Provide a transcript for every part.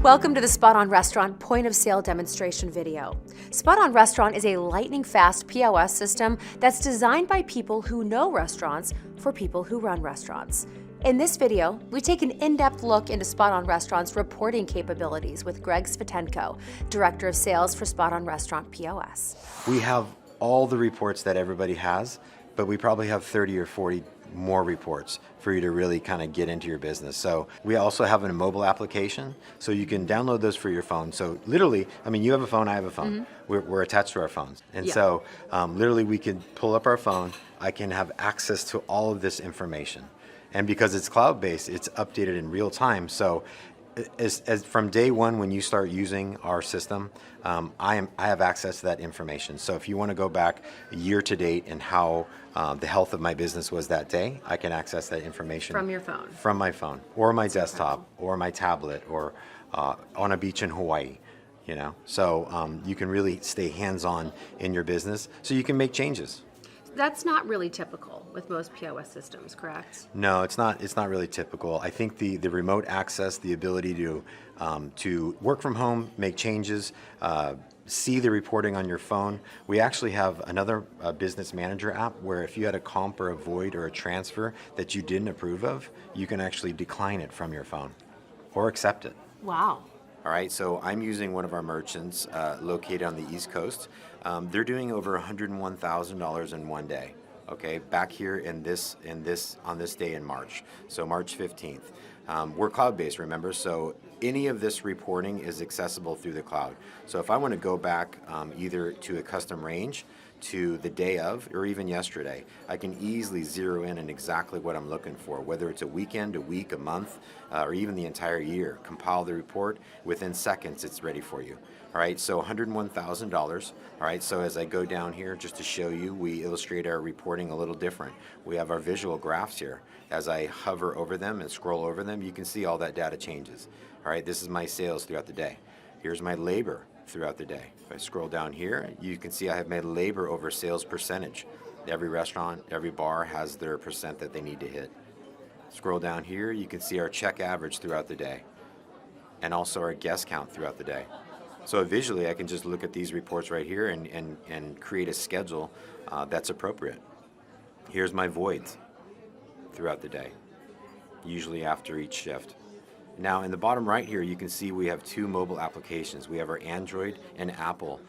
Welcome to the SpotOn Restaurant point of sale demonstration video. SpotOn Restaurant is a lightning fast POS system that's designed by people who know restaurants for people who run restaurants. In this video, we take an in-depth look into SpotOn Restaurant's reporting capabilities with Greg Svatenko, Director of Sales for SpotOn Restaurant POS. We have all the reports that everybody has, but we probably have 30 or 40 more reports for you to really kind of get into your business. So we also have a mobile application, so you can download those for your phone. So literally, I mean, you have a phone, I have a phone. We're attached to our phones. And so literally we can pull up our phone, I can have access to all of this information. And because it's cloud-based, it's updated in real time. So as from day one when you start using our system, I have access to that information. So if you want to go back year to date and how the health of my business was that day, I can access that information From your phone? From my phone, or my desktop, or my tablet, or on a beach in Hawaii. You know, so you can really stay hands-on in your business, so you can make changes. That's not really typical with most POS systems, correct? No, it's not. It's not really typical. I think the remote access, the ability to work from home, make changes, see the reporting on your phone. We actually have another business manager app where if you had a comp or a void or a transfer that you didn't approve of, you can actually decline it from your phone or accept it. Wow. All right, so I'm using one of our merchants located on the East Coast. They're doing over $101,000 in one day. Okay, back here on this day in March, so March 15th. We're cloud-based, remember, so any of this reporting is accessible through the cloud. So if I want to go back either to a custom range, to the day of, or even yesterday, I can easily zero in on exactly what I'm looking for, whether it's a weekend, a week, a month, or even the entire year. Compile the report, within seconds it's ready for you. All right, so $101,000. All right, so as I go down here, just to show you, we illustrate our reporting a little different. We have our visual graphs here. As I hover over them and scroll over them, you can see all that data changes. All right, this is my sales throughout the day. Here's my labor throughout the day. If I scroll down here, you can see I have made labor over sales percentage. Every restaurant, every bar has their percent that they need to hit. Scroll down here, you can see our check average throughout the day, and also our guest count throughout the day. So visually, I can just look at these reports right here and create a schedule that's appropriate. Here's my voids throughout the day, usually after each shift. Now in the bottom right here, you can see we have two mobile applications. We have our Android and Apple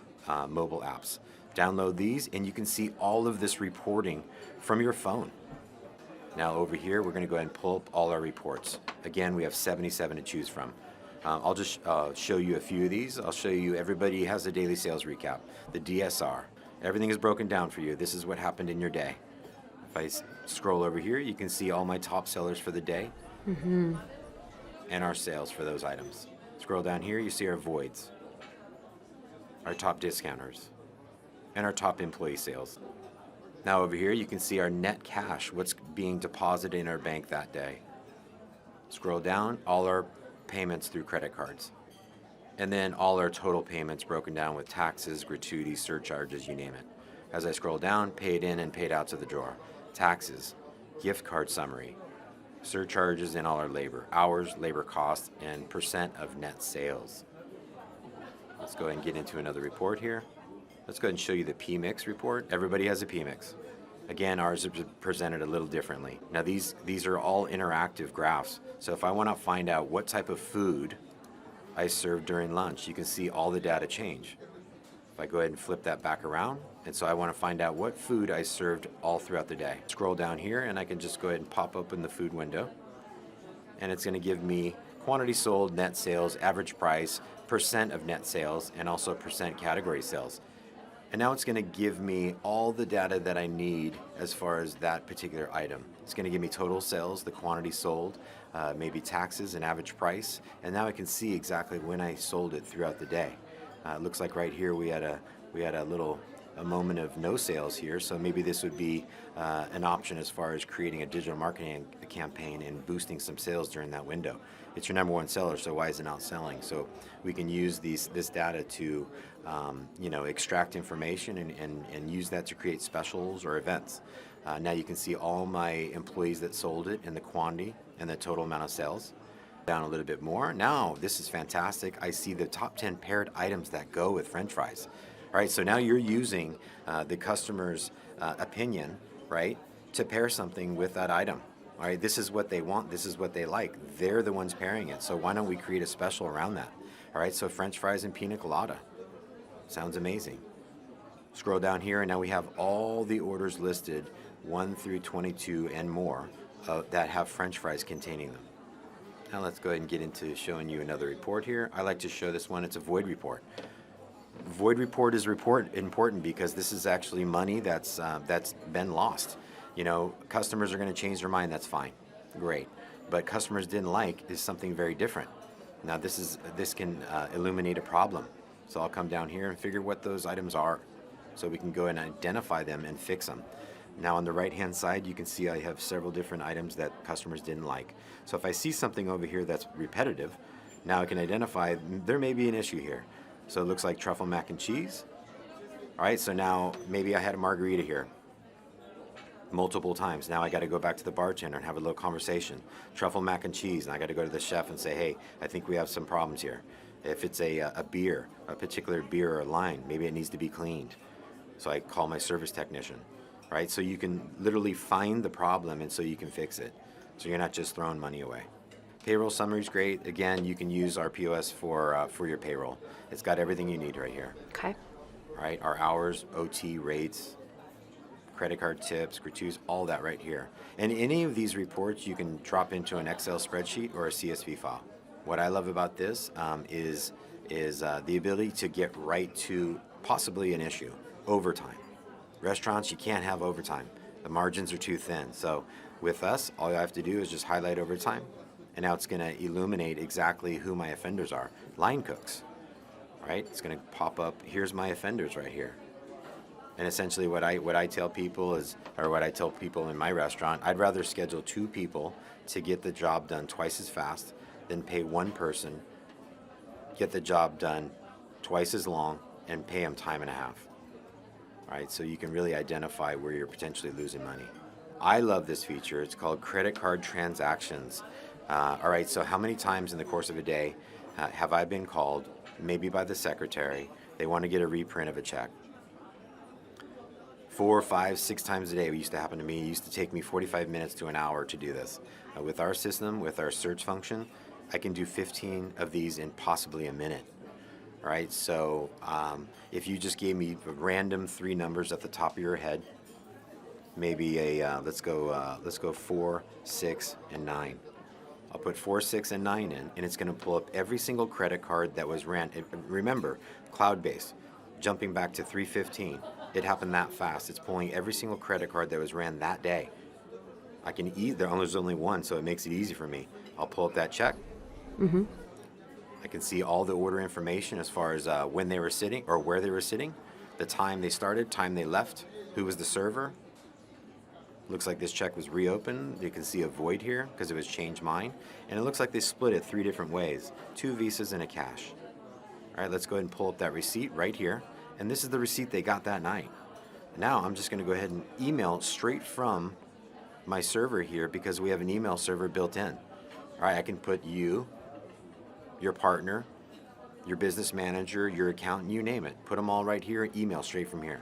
mobile apps. Download these and you can see all of this reporting from your phone. Now over here, we're going to go ahead and pull up all our reports. Again, we have 77 to choose from. I'll just show you a few of these. I'll show you, everybody has a daily sales recap, the DSR. Everything is broken down for you. This is what happened in your day. If I scroll over here, you can see all my top sellers for the day. And our sales for those items. Scroll down here, you see our voids, our top discounters, and our top employee sales. Now over here, you can see our net cash, what's being deposited in our bank that day. Scroll down, all our payments through credit cards. And then all our total payments broken down with taxes, gratuities, surcharges, you name it. As I scroll down, paid in and paid out to the drawer. Taxes, gift card summary, surcharges and all our labor, hours, labor costs, and percent of net sales. Let's go ahead and get into another report here. Let's go ahead and show you the PMix report. Everybody has a PMix. Again, ours is presented a little differently. Now these are all interactive graphs. So if I want to find out what type of food I served during lunch, you can see all the data change. If I go ahead and flip that back around, and so I want to find out what food I served all throughout the day. Scroll down here and I can just go ahead and pop open the food window, and it's going to give me quantity sold, net sales, average price, percent of net sales, and also percent category sales. And now it's going to give me all the data that I need as far as that particular item. It's going to give me total sales, the quantity sold, maybe taxes and average price, and now I can see exactly when I sold it throughout the day. It looks like right here we had a moment of no sales here, so maybe this would be an option as far as creating a digital marketing campaign and boosting some sales during that window. It's your number one seller, so why is it not selling? So we can use this data to extract information and use that to create specials or events. Now you can see all my employees that sold it and the quantity and the total amount of sales. Down a little bit more. Now, this is fantastic. I see the top 10 paired items that go with French fries. All right, so now you're using the customer's opinion, right, to pair something with that item. All right, this is what they want. This is what they like. They're the ones pairing it. So why don't we create a special around that? All right, so French fries and pina colada. Sounds amazing. Scroll down here, and now we have all the orders listed, 1 through 22 and more, that have French fries containing them. Now let's go ahead and get into showing you another report here. I like to show this one. It's a void report. Void report is important because this is actually money that's been lost. You know, customers are going to change their mind. That's fine, great. But customers didn't like is something very different. Now this can illuminate a problem. So I'll come down here and figure what those items are, so we can go and identify them and fix them. Now on the right hand side, you can see I have several different items that customers didn't like. So if I see something over here that's repetitive, now I can identify there may be an issue here. So it looks like truffle mac and cheese. All right, so now maybe I had a margarita here multiple times. Now I got to go back to the bartender and have a little conversation. Truffle mac and cheese, and I got to go to the chef and say, hey, I think we have some problems here. If it's a beer, a particular beer or line, maybe it needs to be cleaned. So I call my service technician. Right? So you can literally find the problem, and so you can fix it. So you're not just throwing money away. Payroll summary is great. Again, you can use our POS for your payroll. It's got everything you need right here. Okay. Right? Our hours, OT rates, credit card tips, gratuities, all that right here. And any of these reports you can drop into an Excel spreadsheet or a CSV file. What I love about this is the ability to get right to possibly an issue, overtime. Restaurants, you can't have overtime. The margins are too thin. So with us, all you have to do is just highlight overtime, and now it's going to illuminate exactly who my offenders are. Line cooks, right? It's going to pop up, here's my offenders right here. And essentially what I tell people is, or what I tell people in my restaurant, I'd rather schedule 2 people to get the job done twice as fast than pay 1 person, get the job done twice as long, and pay them time and a half. Right, so you can really identify where you're potentially losing money. I love this feature. It's called credit card transactions. All right, so how many times in the course of a day have I been called, maybe by the secretary, they want to get a reprint of a check? 4, 5, 6 times a day. It used to happen to me. It used to take me 45 minutes to an hour to do this. With our system, with our search function, I can do 15 of these in possibly a minute. All right, so if you just gave me a random 3 numbers at the top of your head, maybe let's go 4, 6, and 9. I'll put 4, 6, and 9 in, and it's going to pull up every single credit card that was ran. Remember, cloud-based. Jumping back to 315, it happened that fast. It's pulling every single credit card that was ran that day. I can there's only one, so it makes it easy for me. I'll pull up that check. Mm-hmm. I can see all the order information as far as when they were sitting or where they were sitting, the time they started, time they left, who was the server. Looks like this check was reopened. You can see a void here because it was changed mine. And it looks like they split it 3 different ways, 2 visas and a cash. All right, let's go ahead and pull up that receipt right here. And this is the receipt they got that night. Now I'm just going to go ahead and email straight from my server here because we have an email server built in. All right, I can put you, your partner, your business manager, your accountant, you name it. Put them all right here, email straight from here.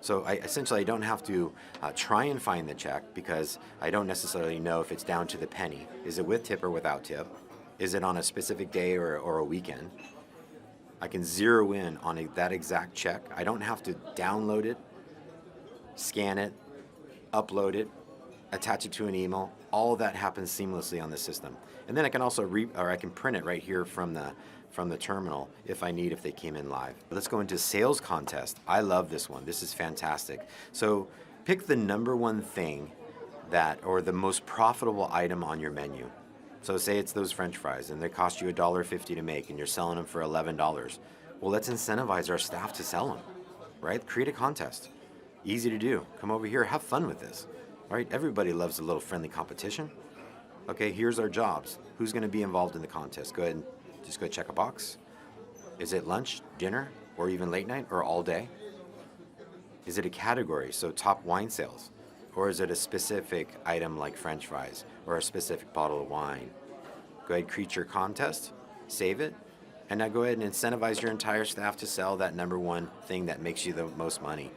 So I don't have to try and find the check because I don't necessarily know if it's down to the penny. Is it with tip or without tip? Is it on a specific day or a weekend? I can zero in on that exact check. I don't have to download it, scan it, upload it, attach it to an email. All of that happens seamlessly on the system. And then I can also I can print it right here from the terminal if they came in live. Let's go into sales contest. I love this one. This is fantastic. So pick the number one thing or the most profitable item on your menu. So say it's those French fries and they cost you $1.50 to make and you're selling them for $11. Well, let's incentivize our staff to sell them, right? Create a contest. Easy to do. Come over here, have fun with this, right? Everybody loves a little friendly competition. Okay, here's our jobs. Who's going to be involved in the contest? Go ahead and just go check a box. Is it lunch, dinner, or even late night, or all day? Is it a category, so top wine sales? Or is it a specific item like French fries, or a specific bottle of wine? Go ahead, create your contest, save it, and now go ahead and incentivize your entire staff to sell that number one thing that makes you the most money.